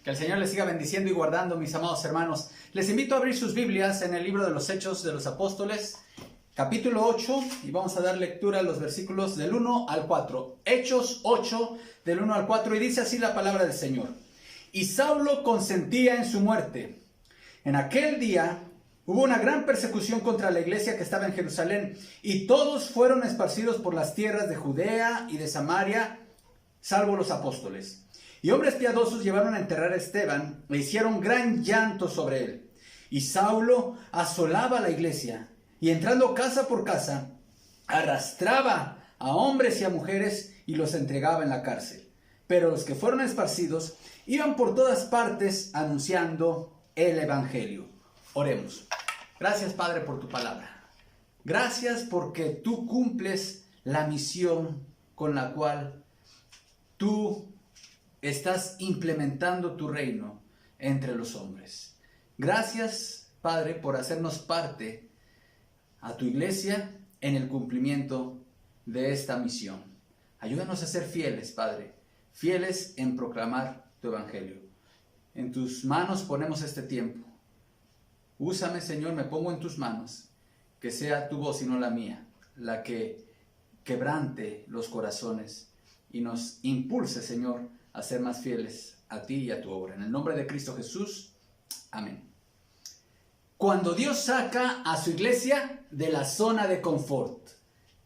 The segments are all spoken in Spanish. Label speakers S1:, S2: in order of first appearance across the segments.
S1: Que el Señor les siga bendiciendo y guardando, mis amados hermanos. Les invito a abrir sus Biblias en el libro de los Hechos de los Apóstoles, capítulo 8, y vamos a dar lectura a los versículos del 1 al 4. Hechos 8, del 1 al 4, y dice así la palabra del Señor. Y Saulo consentía en su muerte. En aquel día hubo una gran persecución contra la iglesia que estaba en Jerusalén, y todos fueron esparcidos por las tierras de Judea y de Samaria, salvo los apóstoles. Y hombres piadosos llevaron a enterrar a Esteban e hicieron gran llanto sobre él. Y Saulo asolaba la iglesia y entrando casa por casa, arrastraba a hombres y a mujeres y los entregaba en la cárcel. Pero los que fueron esparcidos iban por todas partes anunciando el evangelio. Oremos. Gracias, Padre, por tu palabra. Gracias porque tú cumples la misión con la cual tú estás implementando tu reino entre los hombres. Gracias, Padre, por hacernos parte a tu iglesia en el cumplimiento de esta misión. Ayúdanos a ser fieles, Padre, fieles en proclamar tu evangelio. En tus manos ponemos este tiempo. Úsame, Señor, me pongo en tus manos. Que sea tu voz y no la mía, la que quebrante los corazones y nos impulse, Señor, a ser más fieles a ti y a tu obra. En el nombre de Cristo Jesús, amén. Cuando Dios saca a su iglesia de la zona de confort.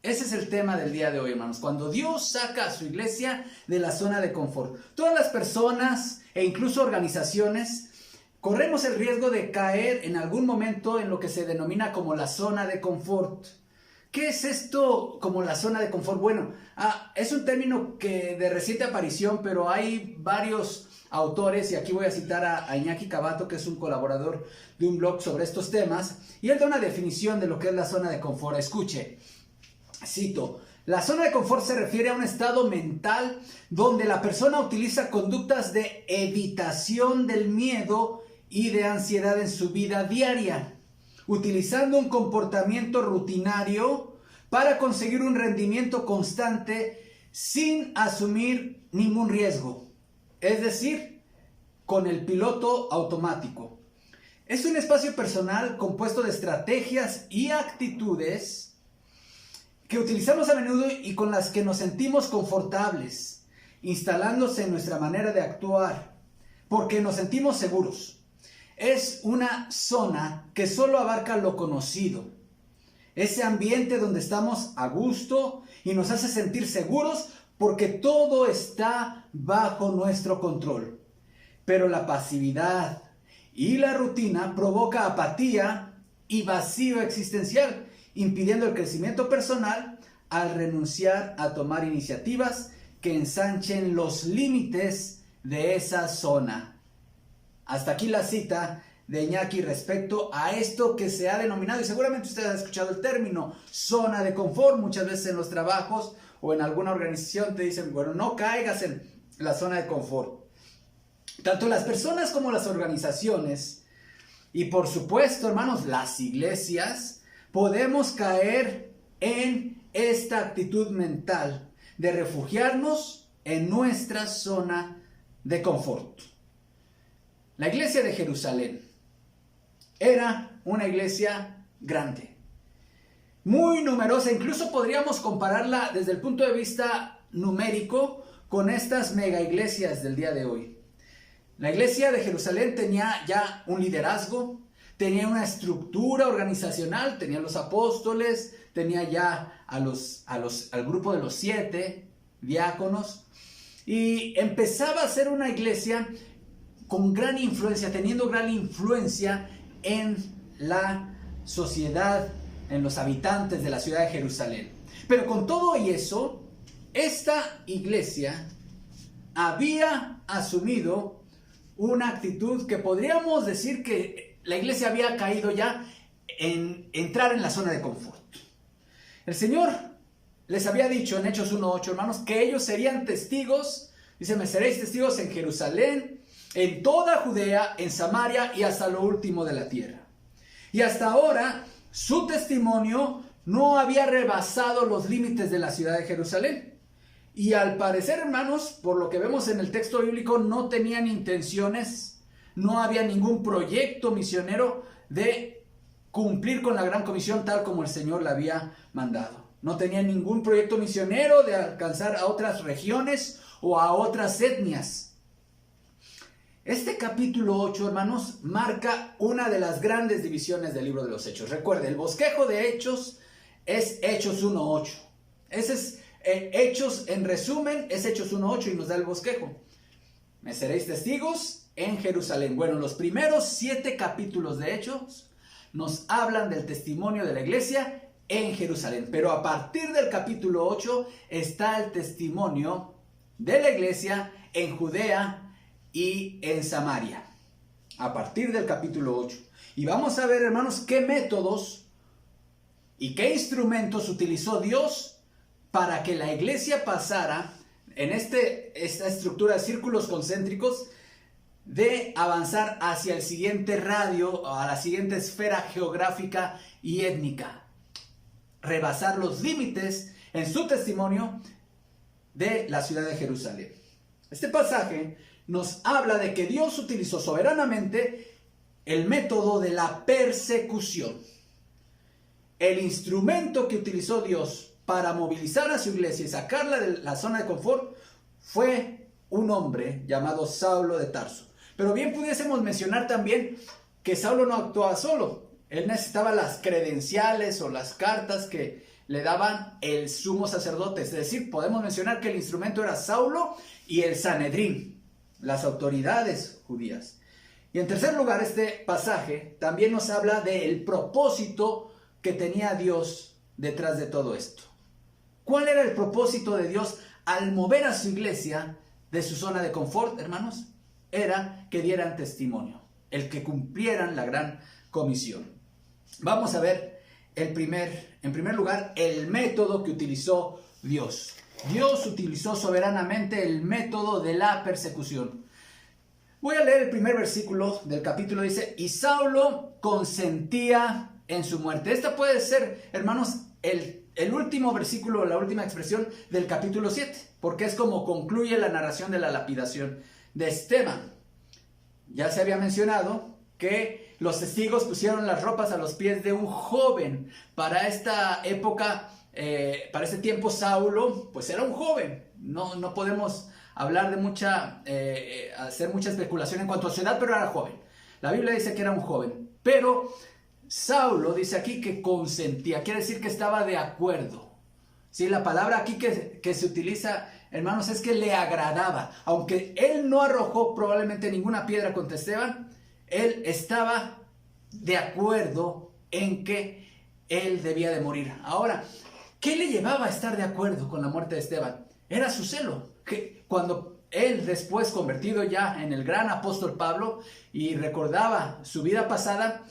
S1: Ese es el tema del día de hoy, hermanos. Cuando Dios saca a su iglesia de la zona de confort. Todas las personas e incluso organizaciones corremos el riesgo de caer en algún momento en lo que se denomina como la zona de confort. ¿Qué es esto como la zona de confort? Bueno, es un término que de reciente aparición, pero hay varios autores, y aquí voy a citar a Iñaki Cabato, que es un colaborador de un blog sobre estos temas, y él da una definición de lo que es la zona de confort. Escuche, cito: la zona de confort se refiere a un estado mental donde la persona utiliza conductas de evitación del miedo y de ansiedad en su vida diaria, utilizando un comportamiento rutinario para conseguir un rendimiento constante sin asumir ningún riesgo. Es decir, con el piloto automático. Es un espacio personal compuesto de estrategias y actitudes que utilizamos a menudo y con las que nos sentimos confortables, instalándose en nuestra manera de actuar, porque nos sentimos seguros. Es una zona que solo abarca lo conocido. Ese ambiente donde estamos a gusto y nos hace sentir seguros porque todo está bajo nuestro control. Pero la pasividad y la rutina provoca apatía y vacío existencial, impidiendo el crecimiento personal al renunciar a tomar iniciativas que ensanchen los límites de esa zona. Hasta aquí la cita de Iñaki respecto a esto que se ha denominado, y seguramente ustedes han escuchado el término, zona de confort. Muchas veces en los trabajos o en alguna organización te dicen, bueno, no caigas en la zona de confort. Tanto las personas como las organizaciones, y por supuesto, hermanos, las iglesias, podemos caer en esta actitud mental de refugiarnos en nuestra zona de confort. La iglesia de Jerusalén era una iglesia grande, muy numerosa. Incluso podríamos compararla desde el punto de vista numérico con estas mega iglesias del día de hoy. La iglesia de Jerusalén tenía ya un liderazgo, tenía una estructura organizacional, tenía los apóstoles, tenía ya al grupo de los 7 diáconos, y empezaba a ser una iglesia con gran influencia, teniendo gran influencia en la sociedad, en los habitantes de la ciudad de Jerusalén. Pero con todo y eso, esta iglesia había asumido una actitud que podríamos decir que la iglesia había caído ya en entrar en la zona de confort. El Señor les había dicho en Hechos 1:8, hermanos, que ellos serían testigos. Dice, me seréis testigos en Jerusalén, en toda Judea, en Samaria y hasta lo último de la tierra. Y hasta ahora su testimonio no había rebasado los límites de la ciudad de Jerusalén. Y al parecer, hermanos, por lo que vemos en el texto bíblico, no tenían intenciones, no había ningún proyecto misionero de cumplir con la gran comisión tal como el Señor le había mandado. No tenían ningún proyecto misionero de alcanzar a otras regiones o a otras etnias. Este capítulo 8, hermanos, marca una de las grandes divisiones del libro de los Hechos. Recuerde, el bosquejo de Hechos es Hechos 1:8. Ese es Hechos, en resumen, es Hechos 1:8 y nos da el bosquejo. Me seréis testigos en Jerusalén. Bueno, los primeros 7 capítulos de Hechos nos hablan del testimonio de la iglesia en Jerusalén. Pero a partir del capítulo 8 está el testimonio de la iglesia en Judea y en Samaria. A partir del capítulo 8. Y vamos a ver, hermanos, qué métodos y qué instrumentos utilizó Dios para que la iglesia pasara en esta estructura de círculos concéntricos de avanzar hacia el siguiente radio, a la siguiente esfera geográfica y étnica. Rebasar los límites en su testimonio de la ciudad de Jerusalén. Este pasaje nos habla de que Dios utilizó soberanamente el método de la persecución. El instrumento que utilizó Dios para movilizar a su iglesia y sacarla de la zona de confort fue un hombre llamado Saulo de Tarso. Pero bien pudiésemos mencionar también que Saulo no actuaba solo. Él necesitaba las credenciales o las cartas que le daban el sumo sacerdote. Es decir, podemos mencionar que el instrumento era Saulo y el Sanedrín, las autoridades judías. Y en tercer lugar, este pasaje también nos habla del propósito que tenía Dios detrás de todo esto. ¿Cuál era el propósito de Dios al mover a su iglesia de su zona de confort, hermanos? Era que dieran testimonio, el que cumplieran la gran comisión. Vamos a ver en primer lugar el método que utilizó Dios. Dios utilizó soberanamente el método de la persecución. Voy a leer el primer versículo del capítulo. Dice: y Saulo consentía en su muerte. Esta puede ser, hermanos, el último versículo, la última expresión del capítulo 7, porque es como concluye la narración de la lapidación de Esteban. Ya se había mencionado que los testigos pusieron las ropas a los pies de un joven. Para esta época, para este tiempo, Saulo pues era un joven. No podemos hablar de hacer mucha especulación en cuanto a su edad, pero era joven. La Biblia dice que era un joven, pero Saulo dice aquí que consentía, quiere decir que estaba de acuerdo. Sí, la palabra aquí que se utiliza, hermanos, es que le agradaba. Aunque él no arrojó probablemente ninguna piedra contra Esteban, él estaba de acuerdo en que él debía de morir. Ahora, ¿qué le llevaba a estar de acuerdo con la muerte de Esteban? Era su celo. Que cuando él, después convertido ya en el gran apóstol Pablo, y recordaba su vida pasada,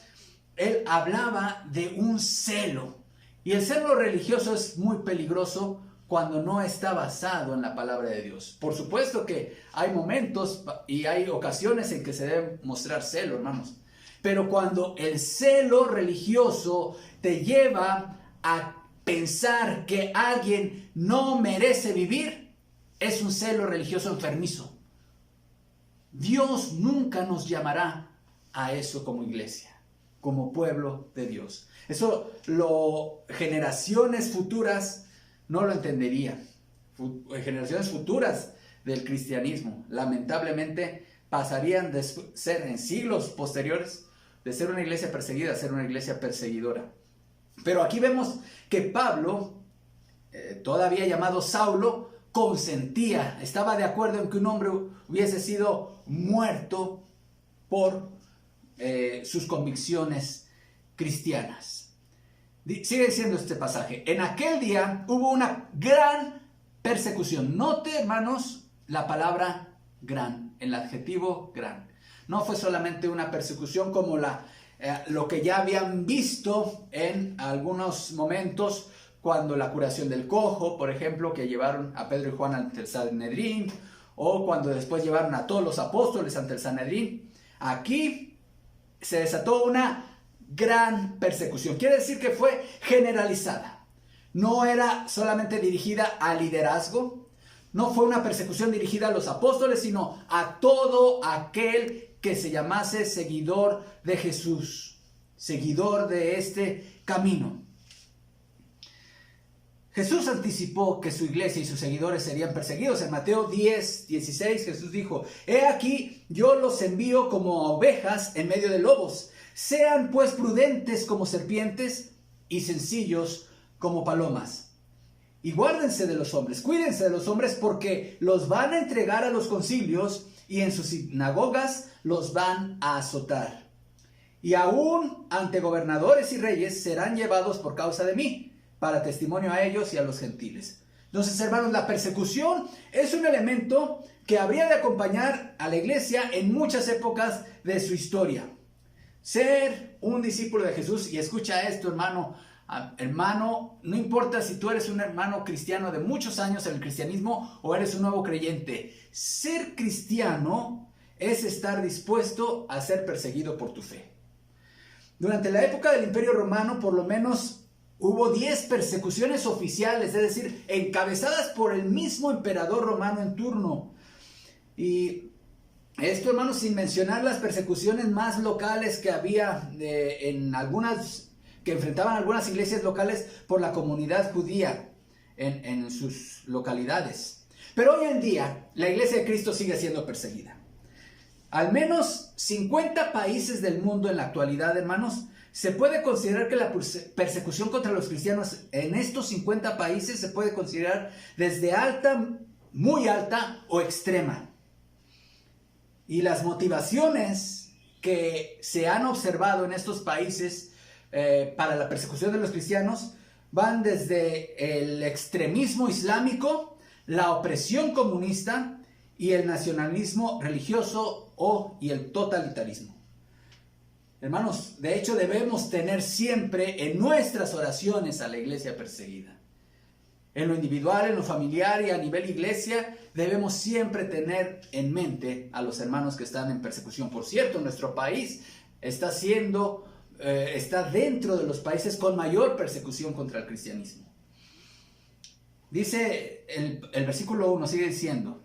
S1: él hablaba de un celo. Y el celo religioso es muy peligroso cuando no está basado en la palabra de Dios. Por supuesto que hay momentos y hay ocasiones en que se debe mostrar celo, hermanos. Pero cuando el celo religioso te lleva a pensar que alguien no merece vivir, es un celo religioso enfermizo. Dios nunca nos llamará a eso como iglesia, como pueblo de Dios. Eso generaciones futuras no lo entenderían. Generaciones futuras del cristianismo, lamentablemente, pasarían de ser en siglos posteriores, de ser una iglesia perseguida a ser una iglesia perseguidora. Pero aquí vemos que Pablo, todavía llamado Saulo, consentía, estaba de acuerdo en que un hombre hubiese sido muerto por sus convicciones cristianas. Sigue diciendo este pasaje: en aquel día hubo una gran persecución. Note, hermanos, la palabra gran, el adjetivo gran. No fue solamente una persecución como lo que ya habían visto en algunos momentos, cuando la curación del cojo, por ejemplo, que llevaron a Pedro y Juan ante el Sanedrín, o cuando después llevaron a todos los apóstoles ante el Sanedrín. Aquí se desató una gran persecución. Quiere decir que fue generalizada. No era solamente dirigida al liderazgo, no fue una persecución dirigida a los apóstoles, sino a todo aquel que se llamase seguidor de Jesús, seguidor de este camino. Jesús anticipó que su iglesia y sus seguidores serían perseguidos. En Mateo 10:16 Jesús dijo: He aquí, yo los envío como a ovejas en medio de lobos. Sean pues prudentes como serpientes y sencillos como palomas. Y guárdense de los hombres, cuídense de los hombres, porque los van a entregar a los concilios y en sus sinagogas los van a azotar. Y aún ante gobernadores y reyes serán llevados por causa de mí, para testimonio a ellos y a los gentiles. Entonces, hermanos, la persecución es un elemento que habría de acompañar a la iglesia en muchas épocas de su historia. Ser un discípulo de Jesús, y escucha esto, hermano, no importa si tú eres un hermano cristiano de muchos años en el cristianismo o eres un nuevo creyente, ser cristiano es estar dispuesto a ser perseguido por tu fe. Durante la época del Imperio Romano, por lo menos, hubo 10 persecuciones oficiales, es decir, encabezadas por el mismo emperador romano en turno. Y esto, hermanos, sin mencionar las persecuciones más locales que había que enfrentaban algunas iglesias locales por la comunidad judía en sus localidades. Pero hoy en día, la iglesia de Cristo sigue siendo perseguida. Al menos 50 países del mundo en la actualidad, hermanos, se puede considerar que la persecución contra los cristianos en estos 50 países se puede considerar desde alta, muy alta o extrema. Y las motivaciones que se han observado en estos países para la persecución de los cristianos van desde el extremismo islámico, la opresión comunista y el nacionalismo religioso y el totalitarismo. Hermanos, de hecho debemos tener siempre en nuestras oraciones a la iglesia perseguida. En lo individual, en lo familiar y a nivel iglesia, debemos siempre tener en mente a los hermanos que están en persecución. Por cierto, nuestro país está dentro de los países con mayor persecución contra el cristianismo. Dice el versículo 1, sigue diciendo: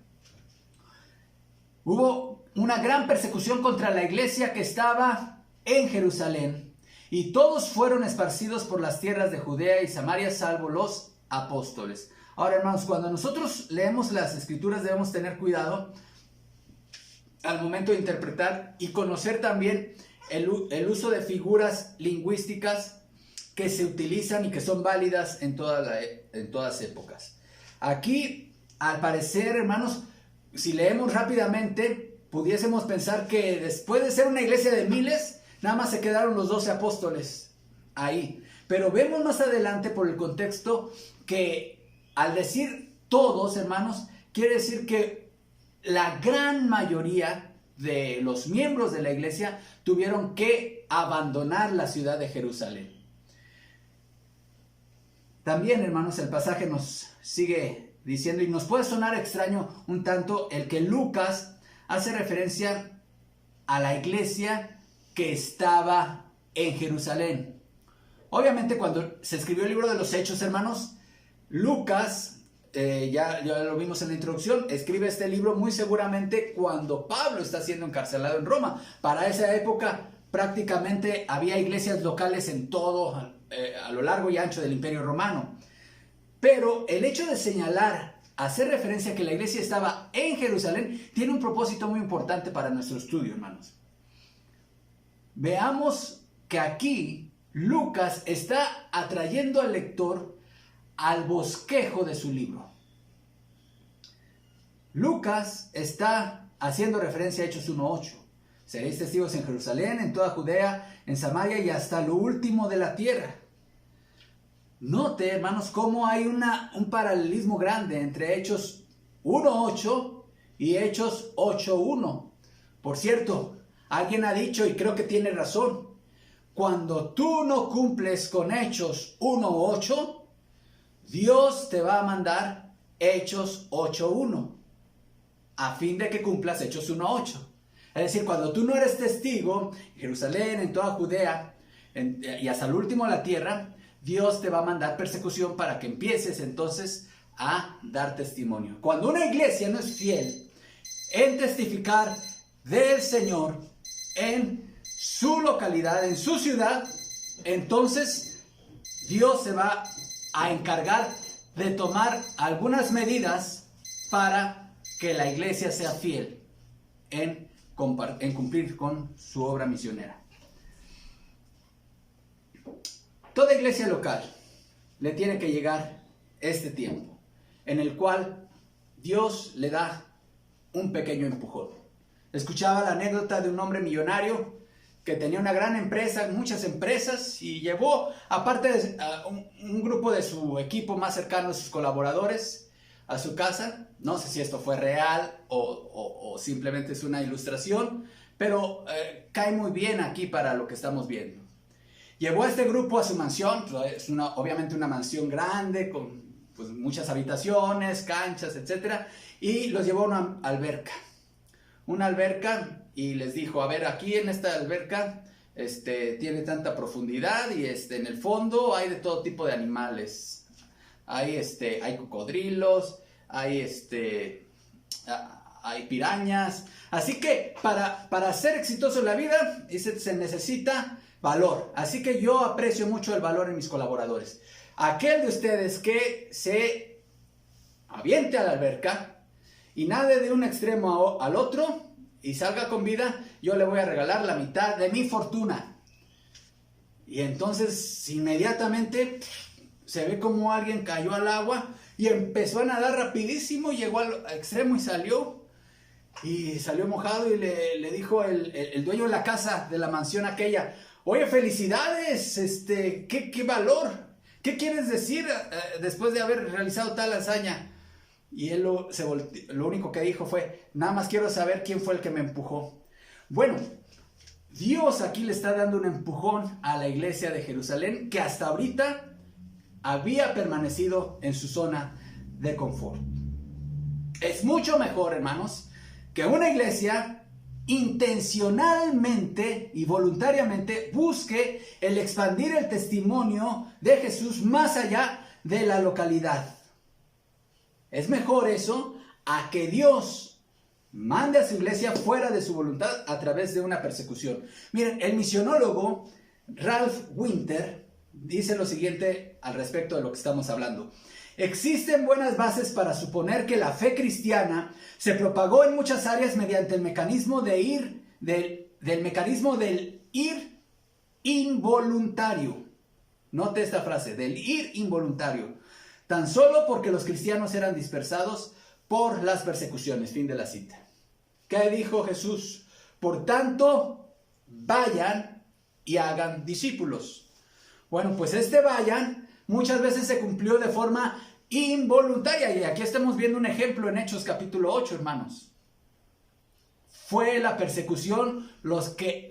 S1: hubo una gran persecución contra la iglesia que estaba en Jerusalén, y todos fueron esparcidos por las tierras de Judea y Samaria, salvo los apóstoles. Ahora, hermanos, cuando nosotros leemos las escrituras debemos tener cuidado al momento de interpretar y conocer también el uso de figuras lingüísticas que se utilizan y que son válidas en todas épocas. Aquí, al parecer, hermanos, si leemos rápidamente, pudiésemos pensar que después de ser una iglesia de miles, nada más se quedaron los 12 apóstoles ahí. Pero vemos más adelante por el contexto que al decir todos, hermanos, quiere decir que la gran mayoría de los miembros de la iglesia tuvieron que abandonar la ciudad de Jerusalén. También, hermanos, el pasaje nos sigue diciendo, y nos puede sonar extraño un tanto, el que Lucas hace referencia a la iglesia que estaba en Jerusalén. Obviamente, cuando se escribió el libro de los Hechos, hermanos, Lucas, ya lo vimos en la introducción, escribe este libro muy seguramente cuando Pablo está siendo encarcelado en Roma. Para esa época prácticamente había iglesias locales en todo, a lo largo y ancho del Imperio Romano. Pero el hecho de señalar, hacer referencia a que la iglesia estaba en Jerusalén, tiene un propósito muy importante para nuestro estudio, hermanos. Veamos que aquí Lucas está atrayendo al lector al bosquejo de su libro. Lucas está haciendo referencia a Hechos 1:8. Seréis testigos en Jerusalén, en toda Judea, en Samaria y hasta lo último de la tierra. Note, hermanos, cómo hay un paralelismo grande entre Hechos 1:8 y Hechos 8:1. Por cierto, alguien ha dicho, y creo que tiene razón, cuando tú no cumples con Hechos 1:8, Dios te va a mandar Hechos 8:1, a fin de que cumplas Hechos 1:8. Es decir, cuando tú no eres testigo en Jerusalén, en toda Judea y hasta el último de la tierra, Dios te va a mandar persecución para que empieces entonces a dar testimonio. Cuando una iglesia no es fiel en testificar del Señor en su localidad, en su ciudad, entonces Dios se va a encargar de tomar algunas medidas para que la iglesia sea fiel en cumplir con su obra misionera. Toda iglesia local le tiene que llegar este tiempo en el cual Dios le da un pequeño empujón. Escuchaba la anécdota de un hombre millonario que tenía una gran empresa, muchas empresas, y llevó, aparte a un grupo de su equipo más cercano, sus colaboradores, a su casa. No sé si esto fue real o simplemente es una ilustración, pero cae muy bien aquí para lo que estamos viendo. Llevó a este grupo a su mansión, es obviamente una mansión grande, con pues, muchas habitaciones, canchas, etc. Y los llevó a una alberca. Y les dijo, a ver, aquí en esta alberca tiene tanta profundidad y en el fondo hay de todo tipo de animales. Hay cocodrilos, hay pirañas. Así que para ser exitoso en la vida se necesita valor. Así que yo aprecio mucho el valor en mis colaboradores. Aquel de ustedes que se aviente a la alberca y nade de un extremo al otro y salga con vida, yo le voy a regalar la mitad de mi fortuna. Y entonces inmediatamente se ve como alguien cayó al agua y empezó a nadar rapidísimo, llegó al extremo y salió mojado, y le dijo el dueño de la casa, de la mansión aquella: oye, felicidades, qué valor, ¿qué quieres decir después de haber realizado tal hazaña? Y él lo único que dijo fue: nada más quiero saber quién fue el que me empujó. Bueno, Dios aquí le está dando un empujón a la iglesia de Jerusalén, que hasta ahorita había permanecido en su zona de confort. Es mucho mejor, hermanos, que una iglesia intencionalmente y voluntariamente busque el expandir el testimonio de Jesús más allá de la localidad. Es mejor eso a que Dios mande a su iglesia fuera de su voluntad a través de una persecución. Miren, el misionólogo Ralph Winter dice lo siguiente al respecto de lo que estamos hablando. Existen buenas bases para suponer que la fe cristiana se propagó en muchas áreas mediante el mecanismo del mecanismo del ir involuntario. Note esta frase, del ir involuntario. Tan solo porque los cristianos eran dispersados por las persecuciones. Fin de la cita. ¿Qué dijo Jesús? Por tanto, vayan y hagan discípulos. Bueno, pues vayan muchas veces se cumplió de forma involuntaria. Y aquí estamos viendo un ejemplo en Hechos capítulo 8, hermanos. Fue la persecución,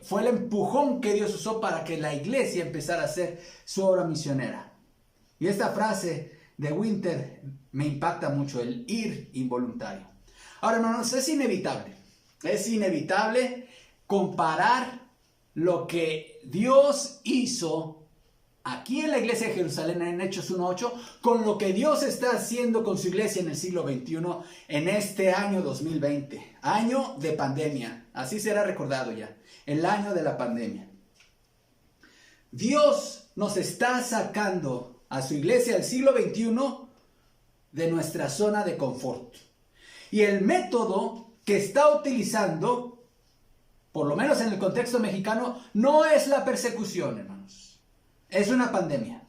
S1: fue el empujón que Dios usó para que la iglesia empezara a hacer su obra misionera. Y esta frase de Winter me impacta mucho, el ir involuntario. Ahora, hermanos, es inevitable comparar lo que Dios hizo aquí en la iglesia de Jerusalén en Hechos 1:8 con lo que Dios está haciendo con su iglesia en el siglo XXI, en este año 2020, año de pandemia. Así será recordado ya, el año de la pandemia. Dios nos está sacando a su iglesia del siglo XXI de nuestra zona de confort. Y el método que está utilizando, por lo menos en el contexto mexicano, no es la persecución, hermanos. Es una pandemia.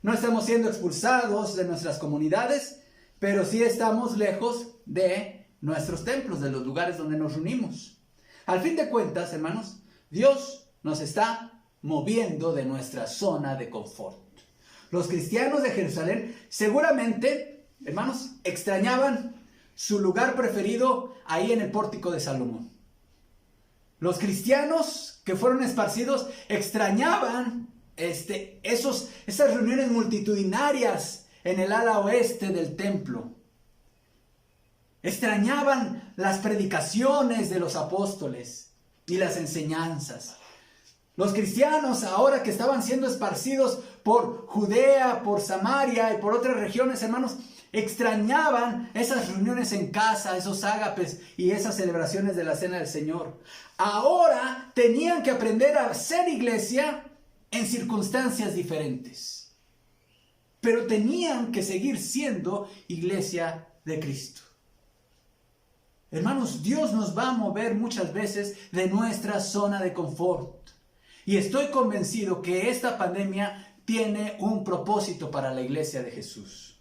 S1: No estamos siendo expulsados de nuestras comunidades, pero sí estamos lejos de nuestros templos, de los lugares donde nos reunimos. Al fin de cuentas, hermanos, Dios nos está moviendo de nuestra zona de confort. Los cristianos de Jerusalén seguramente, hermanos, extrañaban su lugar preferido ahí en el pórtico de Salomón. Los cristianos que fueron esparcidos extrañaban esas reuniones multitudinarias en el ala oeste del templo. Extrañaban las predicaciones de los apóstoles y las enseñanzas. Los cristianos, ahora que estaban siendo esparcidos por Judea, por Samaria y por otras regiones, hermanos, extrañaban esas reuniones en casa, esos ágapes y esas celebraciones de la Cena del Señor. Ahora tenían que aprender a ser iglesia en circunstancias diferentes. Pero tenían que seguir siendo iglesia de Cristo. Hermanos, Dios nos va a mover muchas veces de nuestra zona de confort. Y estoy convencido que esta pandemia tiene un propósito para la iglesia de Jesús.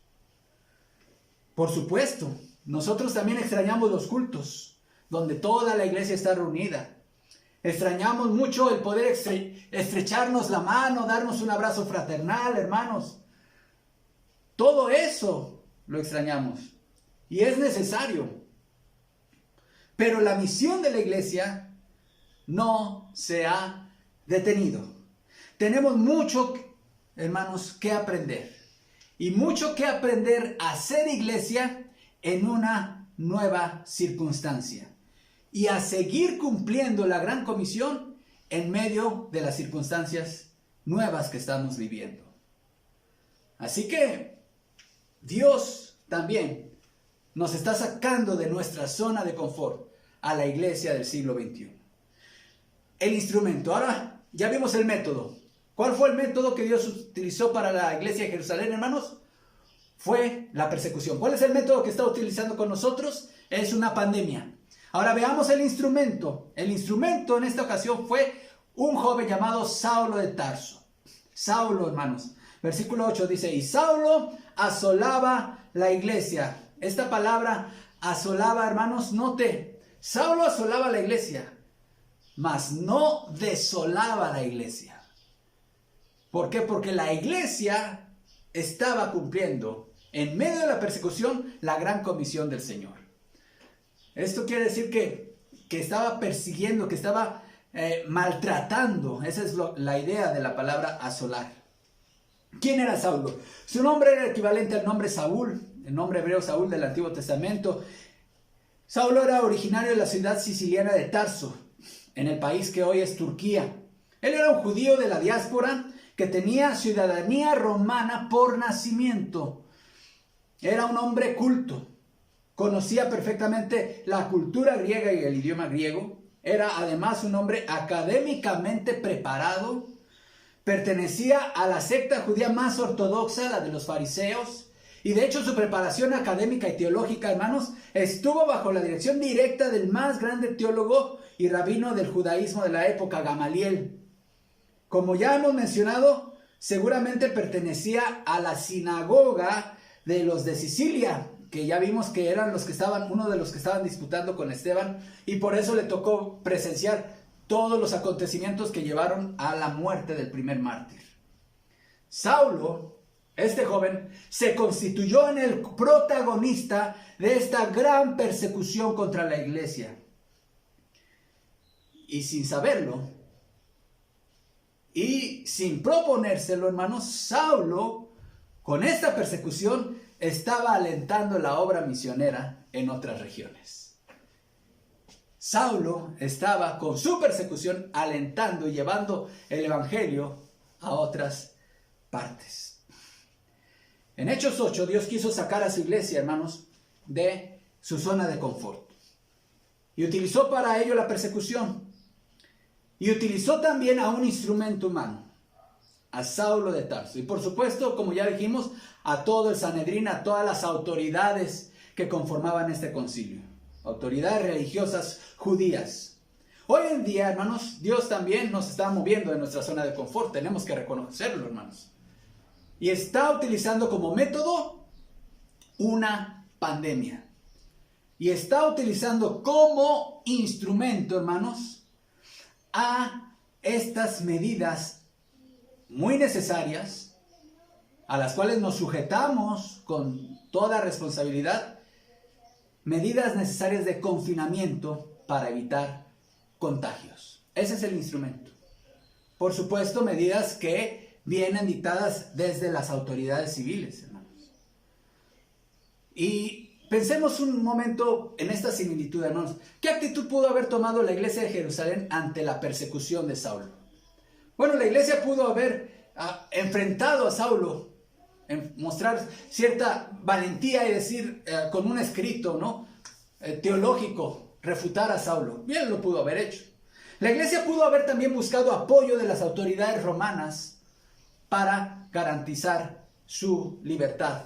S1: Por supuesto, nosotros también extrañamos los cultos, donde toda la iglesia está reunida. Extrañamos mucho el poder estrecharnos la mano, darnos un abrazo fraternal, hermanos. Todo eso lo extrañamos y es necesario. Pero la misión de la iglesia no se ha detenido. Tenemos mucho, hermanos, que aprender. Y mucho que aprender a ser iglesia en una nueva circunstancia. Y a seguir cumpliendo la gran comisión en medio de las circunstancias nuevas que estamos viviendo. Así que Dios también nos está sacando de nuestra zona de confort a la iglesia del siglo XXI. El instrumento. Ahora ya vimos el método. ¿Cuál fue el método que Dios utilizó para la iglesia de Jerusalén, hermanos? Fue la persecución. ¿Cuál es el método que está utilizando con nosotros? Es una pandemia. Ahora veamos el instrumento. El instrumento en esta ocasión fue un joven llamado Saulo de Tarso. Saulo, hermanos. Versículo 8 dice, y Saulo asolaba la iglesia. Esta palabra asolaba, hermanos, note. Saulo asolaba la iglesia, mas no desolaba la iglesia. ¿Por qué? Porque la iglesia estaba cumpliendo, en medio de la persecución, la gran comisión del Señor. Esto quiere decir que estaba persiguiendo, que estaba maltratando. Esa es la idea de la palabra asolar. ¿Quién era Saulo? Su nombre era equivalente al nombre Saúl, el nombre hebreo Saúl del Antiguo Testamento. Saulo era originario de la ciudad siciliana de Tarso, en el país que hoy es Turquía. Él era un judío de la diáspora que tenía ciudadanía romana por nacimiento. Era un hombre culto. Conocía perfectamente la cultura griega y el idioma griego. Era además un hombre académicamente preparado. Pertenecía a la secta judía más ortodoxa, la de los fariseos. Y de hecho su preparación académica y teológica, hermanos, estuvo bajo la dirección directa del más grande teólogo y rabino del judaísmo de la época, Gamaliel. Como ya hemos mencionado, seguramente pertenecía a la sinagoga de los de Sicilia, que ya vimos que eran uno de los que estaban disputando con Esteban, y por eso le tocó presenciar todos los acontecimientos que llevaron a la muerte del primer mártir. Saulo, este joven, se constituyó en el protagonista de esta gran persecución contra la iglesia. Y sin saberlo, y sin proponérselo, hermanos, Saulo, con esta persecución, estaba alentando la obra misionera en otras regiones. Saulo estaba con su persecución alentando y llevando el evangelio a otras partes. En Hechos 8, Dios quiso sacar a su iglesia, hermanos, de su zona de confort. Y utilizó para ello la persecución. Y utilizó también a un instrumento humano, a Saulo de Tarso. Y por supuesto, como ya dijimos, a todo el Sanedrín, a todas las autoridades que conformaban este concilio. Autoridades religiosas judías. Hoy en día, hermanos, Dios también nos está moviendo de nuestra zona de confort. Tenemos que reconocerlo, hermanos. Y está utilizando como método una pandemia. Y está utilizando como instrumento, hermanos, a estas medidas muy necesarias, a las cuales nos sujetamos con toda responsabilidad, medidas necesarias de confinamiento para evitar contagios. Ese es el instrumento. Por supuesto, medidas que vienen dictadas desde las autoridades civiles, hermanos. Y pensemos un momento en esta similitud, hermanos. ¿Qué actitud pudo haber tomado la iglesia de Jerusalén ante la persecución de Saulo? Bueno, la iglesia pudo haber enfrentado a Saulo en mostrar cierta valentía y decir con un escrito, ¿no? Teológico, refutar a Saulo. Bien lo pudo haber hecho. La iglesia pudo haber también buscado apoyo de las autoridades romanas para garantizar su libertad.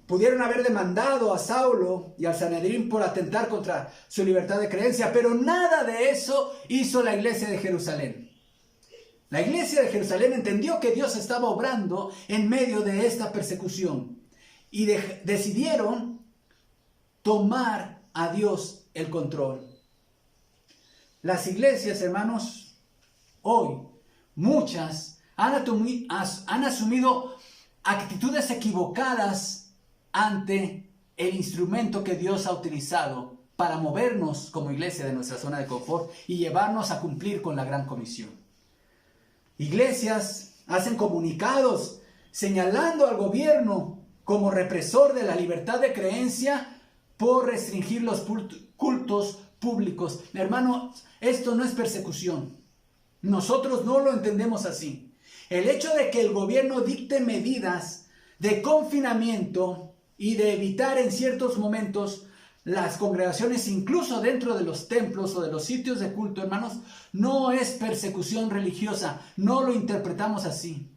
S1: Pudieron haber demandado a Saulo y al Sanedrín por atentar contra su libertad de creencia, pero nada de eso hizo la iglesia de Jerusalén. La iglesia de Jerusalén entendió que Dios estaba obrando en medio de esta persecución y decidieron tomar a Dios el control. Las iglesias, hermanos, hoy, muchas han asumido actitudes equivocadas ante el instrumento que Dios ha utilizado para movernos como iglesia de nuestra zona de confort y llevarnos a cumplir con la gran comisión. Iglesias hacen comunicados señalando al gobierno como represor de la libertad de creencia por restringir los cultos públicos. Hermano, esto no es persecución. Nosotros no lo entendemos así. El hecho de que el gobierno dicte medidas de confinamiento y de evitar en ciertos momentos las congregaciones, incluso dentro de los templos o de los sitios de culto, hermanos, no es persecución religiosa. No lo interpretamos así.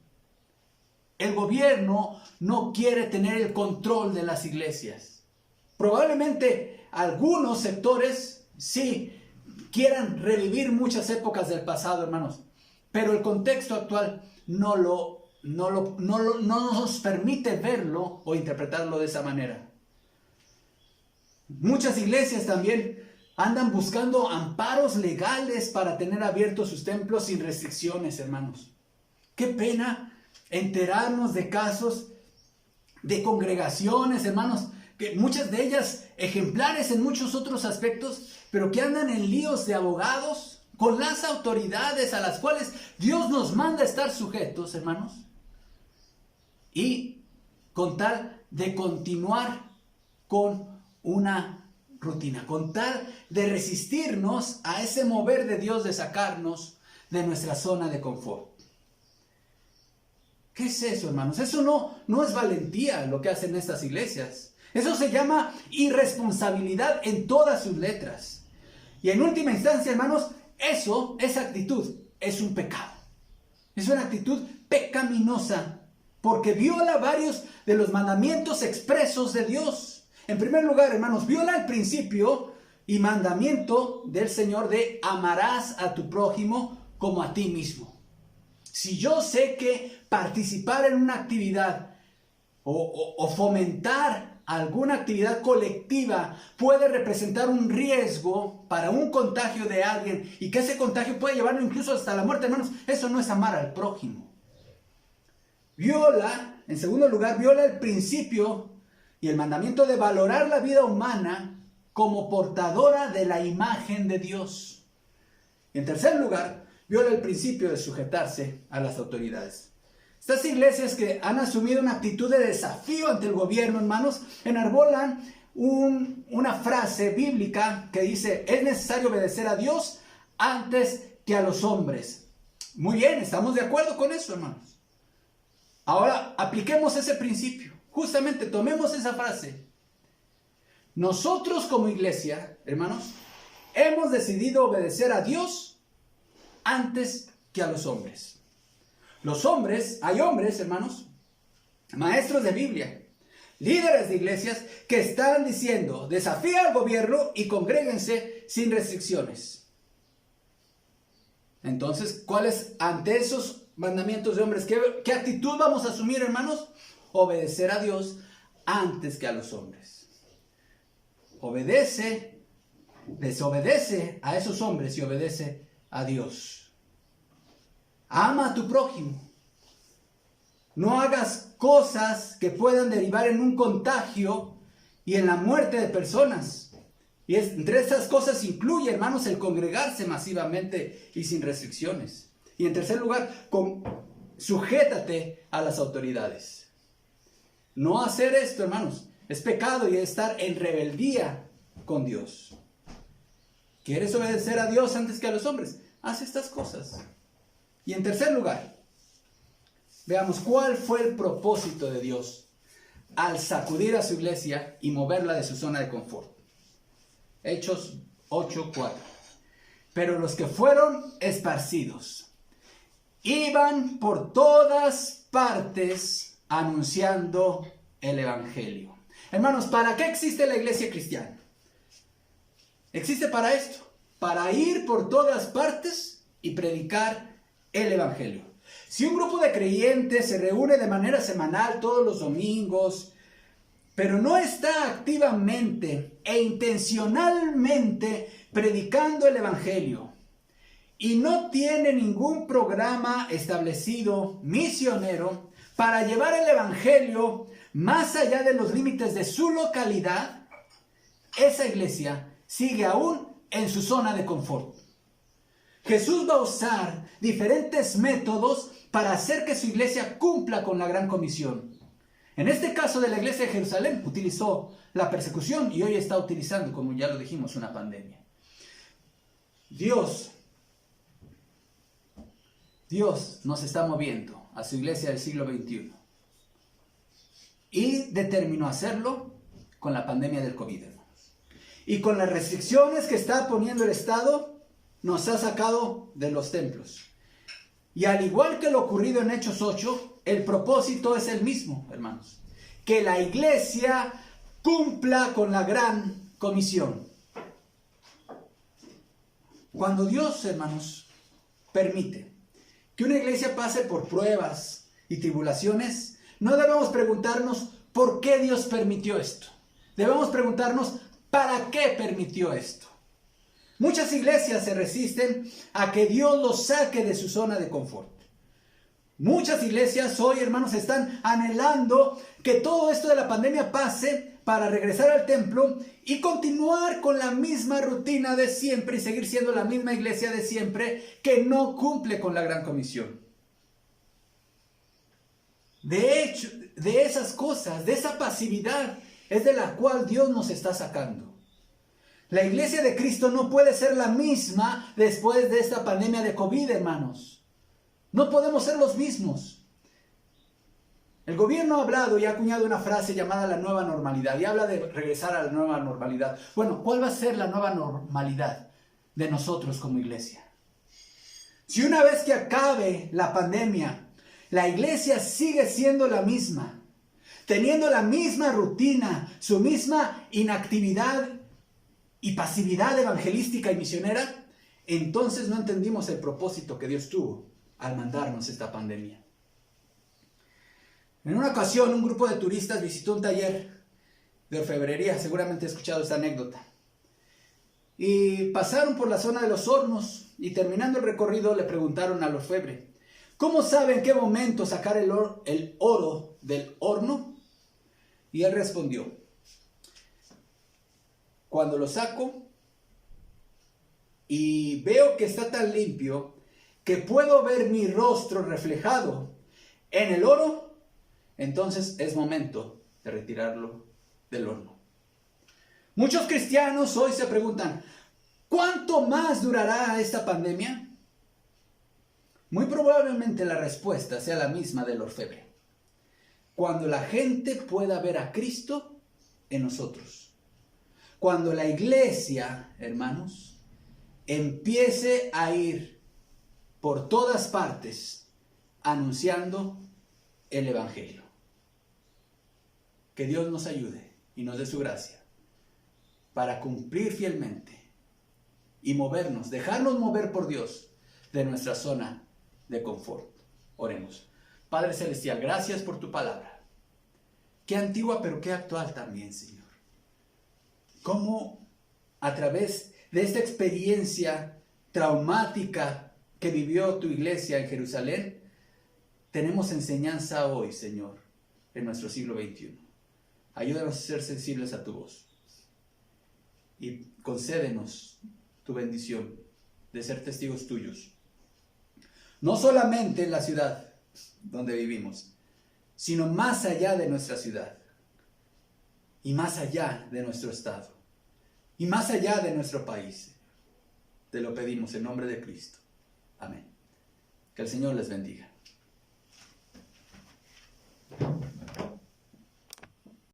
S1: El gobierno no quiere tener el control de las iglesias. Probablemente algunos sectores sí quieran revivir muchas épocas del pasado, hermanos, pero el contexto actual no nos permite verlo o interpretarlo de esa manera. Muchas iglesias también andan buscando amparos legales para tener abiertos sus templos sin restricciones, hermanos. Qué pena enterarnos de casos de congregaciones, hermanos, que muchas de ellas ejemplares en muchos otros aspectos, pero que andan en líos de abogados con las autoridades a las cuales Dios nos manda estar sujetos, hermanos, y con tal de continuar con una rutina, con tal de resistirnos a ese mover de Dios de sacarnos de nuestra zona de confort. ¿Qué es eso, hermanos? Eso no es valentía lo que hacen estas iglesias. Eso se llama irresponsabilidad en todas sus letras. Y en última instancia, hermanos, esa actitud es un pecado. Es una actitud pecaminosa porque viola varios de los mandamientos expresos de Dios. En primer lugar, hermanos, viola el principio y mandamiento del Señor de amarás a tu prójimo como a ti mismo. Si yo sé que participar en una actividad o fomentar alguna actividad colectiva puede representar un riesgo para un contagio de alguien y que ese contagio puede llevarlo incluso hasta la muerte, hermanos, eso no es amar al prójimo. En segundo lugar, viola el principio y el mandamiento de valorar la vida humana como portadora de la imagen de Dios. Y en tercer lugar, viola el principio de sujetarse a las autoridades. Estas iglesias que han asumido una actitud de desafío ante el gobierno, hermanos, enarbolan una frase bíblica que dice, es necesario obedecer a Dios antes que a los hombres. Muy bien, estamos de acuerdo con eso, hermanos. Ahora, apliquemos ese principio. Justamente tomemos esa frase. Nosotros como iglesia, hermanos, hemos decidido obedecer a Dios antes que a los hombres. Los hombres, hay hombres, hermanos, maestros de Biblia, líderes de iglesias que están diciendo, desafía al gobierno y congréguense sin restricciones. Entonces, ante esos mandamientos de hombres, qué actitud vamos a asumir, hermanos? Obedecer a Dios antes que a los hombres. Desobedece a esos hombres y obedece a Dios. Ama a tu prójimo. No hagas cosas que puedan derivar en un contagio y en la muerte de personas. Y entre esas cosas incluye, hermanos, el congregarse masivamente y sin restricciones. Y en tercer lugar, sujétate a las autoridades. No hacer esto, hermanos, es pecado y es estar en rebeldía con Dios. ¿Quieres obedecer a Dios antes que a los hombres? Haz estas cosas. Y en tercer lugar, veamos cuál fue el propósito de Dios al sacudir a su iglesia y moverla de su zona de confort. Hechos 8:4. Pero los que fueron esparcidos iban por todas partes anunciando el evangelio. Hermanos, ¿para qué existe la iglesia cristiana? Existe para esto, para ir por todas partes y predicar el evangelio. Si un grupo de creyentes se reúne de manera semanal todos los domingos, pero no está activamente e intencionalmente predicando el evangelio y no tiene ningún programa establecido misionero para llevar el evangelio más allá de los límites de su localidad, esa iglesia sigue aún en su zona de confort. Jesús va a usar diferentes métodos para hacer que su iglesia cumpla con la gran comisión. En este caso de la iglesia de Jerusalén utilizó la persecución y hoy está utilizando, como ya lo dijimos, una pandemia. Dios nos está moviendo a su iglesia del siglo XXI y determinó hacerlo con la pandemia del COVID, hermanos. Y con las restricciones que está poniendo el Estado, nos ha sacado de los templos. Y al igual que lo ocurrido en Hechos 8, el propósito es el mismo, hermanos. Que la iglesia cumpla con la gran comisión. Cuando Dios, hermanos, permite que una iglesia pase por pruebas y tribulaciones, no debemos preguntarnos por qué Dios permitió esto. Debemos preguntarnos para qué permitió esto. Muchas iglesias se resisten a que Dios los saque de su zona de confort. Muchas iglesias hoy, hermanos, están anhelando que todo esto de la pandemia pase para regresar al templo y continuar con la misma rutina de siempre y seguir siendo la misma iglesia de siempre que no cumple con la gran comisión. De hecho, de esas cosas, de esa pasividad es de la cual Dios nos está sacando. La iglesia de Cristo no puede ser la misma después de esta pandemia de COVID, hermanos. No podemos ser los mismos. El gobierno ha hablado y ha acuñado una frase llamada la nueva normalidad y habla de regresar a la nueva normalidad. Bueno, ¿cuál va a ser la nueva normalidad de nosotros como iglesia? Si una vez que acabe la pandemia, la iglesia sigue siendo la misma, teniendo la misma rutina, su misma inactividad y pasividad evangelística y misionera, entonces no entendimos el propósito que Dios tuvo al mandarnos esta pandemia. En una ocasión, un grupo de turistas visitó un taller de orfebrería, seguramente he escuchado esta anécdota, y pasaron por la zona de los hornos y terminando el recorrido le preguntaron al orfebre: ¿cómo sabe en qué momento sacar el oro del horno? Y él respondió: cuando lo saco y veo que está tan limpio que puedo ver mi rostro reflejado en el oro, entonces es momento de retirarlo del horno. Muchos cristianos hoy se preguntan: ¿cuánto más durará esta pandemia? Muy probablemente la respuesta sea la misma del orfebre. Cuando la gente pueda ver a Cristo en nosotros. Cuando la iglesia, hermanos, empiece a ir por todas partes anunciando el evangelio. Que Dios nos ayude y nos dé su gracia para cumplir fielmente y movernos, dejarnos mover por Dios de nuestra zona de confort. Oremos. Padre Celestial, gracias por tu palabra. Qué antigua, pero qué actual también, Señor. Cómo a través de esta experiencia traumática que vivió tu iglesia en Jerusalén, tenemos enseñanza hoy, Señor, en nuestro siglo XXI. Ayúdanos a ser sensibles a tu voz y concédenos tu bendición de ser testigos tuyos. No solamente en la ciudad donde vivimos, sino más allá de nuestra ciudad y más allá de nuestro estado y más allá de nuestro país. Te lo pedimos en nombre de Cristo. Amén. Que el Señor les bendiga.